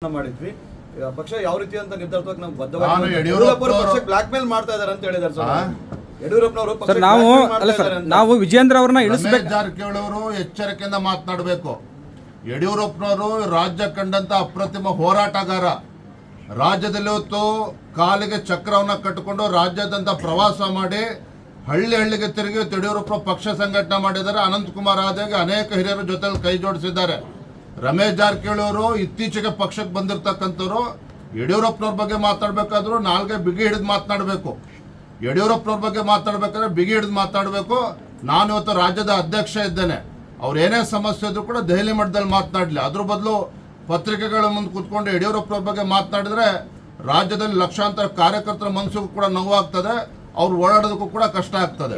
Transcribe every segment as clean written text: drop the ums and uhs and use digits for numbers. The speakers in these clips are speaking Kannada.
ಮಾಡಿದ್ವಿ ಪಕ್ಷ ಯಾವ ರೀತಿ ಅಂತ ನಿರ್ಧಾರವಾಗಿ ನಾವು ಬದ್ಧವಾಗಿ ಯಡಿಯೂರಪ್ಪ ಪಕ್ಷ ಬ್ಲಾಕ್ ಮೇಲ್ ಮಾಡ್ತಾ ಇದ್ದಾರೆ ಅಂತ ಹೇಳಿದ್ದಾರೆ ಸರ್. ಯಡಿಯೂರಪ್ಪನವರು ಸರ್ ನಾವು ವಿಜೇಂದ್ರ ಅವರನ್ನ ಇಳಿಸಬೇಕು. ಜಾರಕಿಹೊಳಿ ಅವರು ಎಚ್ಚರಿಕೆಯಿಂದ ಮಾತನಾಡಬೇಕು. ಯಡಿಯೂರಪ್ಪನವರು ರಾಜ್ಯ ಕಂಡಂತ ಅಪ್ರತಿಮ ಹೋರಾಟಗಾರ. ರಾಜ್ಯದಲ್ಲಿ ಹೊತ್ತು ಕಾಲಿಗೆ ಚಕ್ರವನ್ನ ಕಟ್ಟಿಕೊಂಡು ರಾಜ್ಯಾದ್ಯಂತ ಪ್ರವಾಸ ಮಾಡಿ ಹಳ್ಳಿ ಹಳ್ಳಿಗೆ ತಿರುಗಿ ಯಡಿಯೂರಪ್ಪ ಪಕ್ಷ ಸಂಘಟನೆ ಮಾಡಿದ್ದಾರೆ. ಅನಂತಕುಮಾರ್ ಆದಾಗ ಅನೇಕ ಹಿರಿಯರ ಜೊತೆ ಕೈ ಜೋಡಿಸಿದ್ದಾರೆ. ರಮೇಶ್ ಜಾರಕಿಹೊಳಿ ಅವರು ಇತ್ತೀಚೆಗೆ ಪಕ್ಷಕ್ಕೆ ಬಂದಿರತಕ್ಕಂಥವ್ರು. ಯಡಿಯೂರಪ್ಪನವ್ರ ಬಗ್ಗೆ ಮಾತಾಡಬೇಕಾದ್ರೂ ನಾಲ್ಗೆ ಬಿಗಿ ಹಿಡಿದು ಮಾತನಾಡಬೇಕು. ಯಡಿಯೂರಪ್ಪನವ್ರ ಬಗ್ಗೆ ಮಾತಾಡಬೇಕಾದ್ರೆ ಬಿಗಿ ಹಿಡಿದು ಮಾತಾಡಬೇಕು. ನಾನು ಇವತ್ತು ರಾಜ್ಯದ ಅಧ್ಯಕ್ಷ ಇದ್ದೇನೆ, ಅವ್ರು ಏನೇ ಸಮಸ್ಯೆ ಇದ್ರೂ ಕೂಡ ದೆಹಲಿ ಮಟ್ಟದಲ್ಲಿ ಮಾತನಾಡಲಿ. ಅದ್ರ ಬದಲು ಪತ್ರಿಕೆಗಳ ಮುಂದೆ ಕೂತ್ಕೊಂಡು ಯಡಿಯೂರಪ್ಪನವ್ರ ಬಗ್ಗೆ ಮಾತನಾಡಿದ್ರೆ ರಾಜ್ಯದಲ್ಲಿ ಲಕ್ಷಾಂತರ ಕಾರ್ಯಕರ್ತರ ಮನಸ್ಸಿಗೂ ಕೂಡ ನೋವಾಗ್ತದೆ, ಅವ್ರು ಓಡಾಡೋದಕ್ಕೂ ಕೂಡ ಕಷ್ಟ ಆಗ್ತದೆ.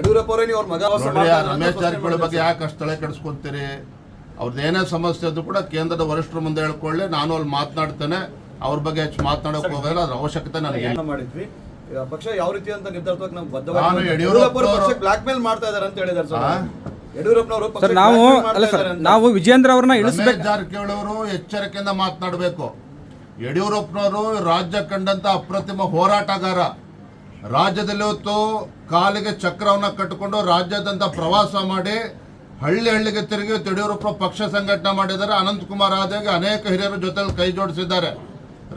ರಮೇಶ್ ಜಾರಕಿಹೊಳಿ ಬಗ್ಗೆ ಯಾಕೆ ಅಷ್ಟು ತಲೆ ಕೆಡಿಸ್ಕೊಂತೀರಿ? ಅವ್ರದ್ದು ಏನೇ ಸಮಸ್ಯೆ ಇದ್ರೂ ಕೂಡ ಕೇಂದ್ರದ ವರಿಷ್ಠರ ಮುಂದೆ ಹೇಳ್ಕೊಳ್ಳಿ, ನಾನು ಅಲ್ಲಿ ಮಾತನಾಡ್ತೇನೆ. ಅವ್ರ ಬಗ್ಗೆ ಹೆಚ್ಚು ಮಾತಾಡೋಕೆ ಹೋಗಲ್ಲ, ಅದ್ರ ಅವಶ್ಯಕತೆ ನನಗೆ ಮಾಡಿದ್ವಿ. ಪಕ್ಷ ಯಾವ ರೀತಿ ಅಂತ ನಿರ್ಧಾರವಾಗಿ ನಾವು ಬದ್ಧವಾಗಿ ಯಡಿಯೂರಪ್ಪ ಪಕ್ಷ ಬ್ಲಾಕ್ ಮೇಲ್ ಮಾಡ್ತಾ ಇದ್ದಾರೆ ಅಂತ ಹೇಳಿದ್ದಾರೆ ಸರ್. ಯಡಿಯೂರಪ್ಪನವರು ನಾವು ವಿಜೇಂದ್ರ ಅವರನ್ನ ಇಳಿಸಬೇಕು. ಜಾರಕಿಹೊಳಿ ಅವರು ಎಚ್ಚರಿಕೆಯಿಂದ ಮಾತನಾಡಬೇಕು. ಯಡಿಯೂರಪ್ಪನವರು ರಾಜ್ಯ ಕಂಡಂತ ಅಪ್ರತಿಮ ಹೋರಾಟಗಾರ. ರಾಜ್ಯದಲ್ಲಿ ಹೊತ್ತು ಕಾಲಿಗೆ ಚಕ್ರವನ್ನ ಕಟ್ಟಿಕೊಂಡು ರಾಜ್ಯಾದ್ಯಂತ ಪ್ರವಾಸ ಮಾಡಿ ಹಳ್ಳಿ ಹಳ್ಳಿಗೆ ತಿರುಗಿ ಯಡಿಯೂರಪ್ಪ ಪಕ್ಷ ಸಂಘಟನೆ ಮಾಡಿದ್ದಾರೆ. ಅನಂತಕುಮಾರ್ ಆದಾಗ ಅನೇಕ ಹಿರಿಯರ ಜೊತೆ ಕೈ ಜೋಡಿಸಿದ್ದಾರೆ.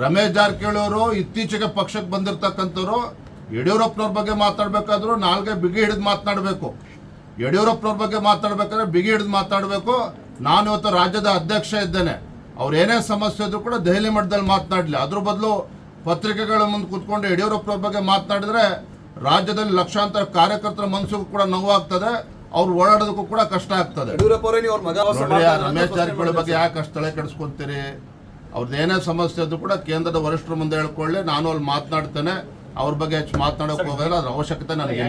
ರಮೇಶ್ ಜಾರಕಿಹೊಳಿ ಅವರು ಇತ್ತೀಚೆಗೆ ಪಕ್ಷಕ್ಕೆ ಬಂದಿರತಕ್ಕಂಥವ್ರು. ಯಡಿಯೂರಪ್ಪನವ್ರ ಬಗ್ಗೆ ಮಾತಾಡಬೇಕಾದ್ರೂ ನಾಲ್ಗೆ ಬಿಗಿ ಹಿಡಿದು ಮಾತನಾಡಬೇಕು. ಯಡಿಯೂರಪ್ಪನವ್ರ ಬಗ್ಗೆ ಮಾತಾಡಬೇಕಾದ್ರೆ ಬಿಗಿ ಹಿಡಿದು ಮಾತಾಡಬೇಕು. ನಾನು ಇವತ್ತು ರಾಜ್ಯದ ಅಧ್ಯಕ್ಷ ಇದ್ದೇನೆ, ಅವ್ರು ಏನೇ ಸಮಸ್ಯೆ ಇದ್ರೂ ಕೂಡ ದೆಹಲಿ ಮಟ್ಟದಲ್ಲಿ ಮಾತನಾಡಲಿ. ಅದ್ರ ಬದಲು ಪತ್ರಿಕೆಗಳ ಮುಂದೆ ಕೂತ್ಕೊಂಡು ಯಡಿಯೂರಪ್ಪನವ್ರ ಬಗ್ಗೆ ಮಾತನಾಡಿದ್ರೆ ರಾಜ್ಯದಲ್ಲಿ ಲಕ್ಷಾಂತರ ಕಾರ್ಯಕರ್ತರ ಮನಸ್ಸಿಗೂ ಕೂಡ ನೋವಾಗ್ತದೆ, ಅವ್ರು ಓಡಾಡೋದಕ್ಕೂ ಕೂಡ ಕಷ್ಟ ಆಗ್ತದೆ. ರಮೇಶ್ ಜಾರಕಿಹೊಳಿ ಬಗ್ಗೆ ಯಾಕೆ ಅಷ್ಟು ತಲೆ ಕೆಡಿಸ್ಕೊಂತೀರಿ? ಅವ್ರದ್ದು ಏನೇ ಸಮಸ್ಯೆ ಇದ್ರೂ ಕೂಡ ಕೇಂದ್ರದ ವರಿಷ್ಠರ ಮುಂದೆ ಹೇಳ್ಕೊಳ್ಳಿ, ನಾನು ಅಲ್ಲಿ ಮಾತನಾಡ್ತೇನೆ. ಅವ್ರ ಬಗ್ಗೆ ಹೆಚ್ಚು ಮಾತನಾಡೋಕೆ ಹೋಗಲ್ಲ, ಅದ್ರ ಅವಶ್ಯಕತೆ ನನಗೆ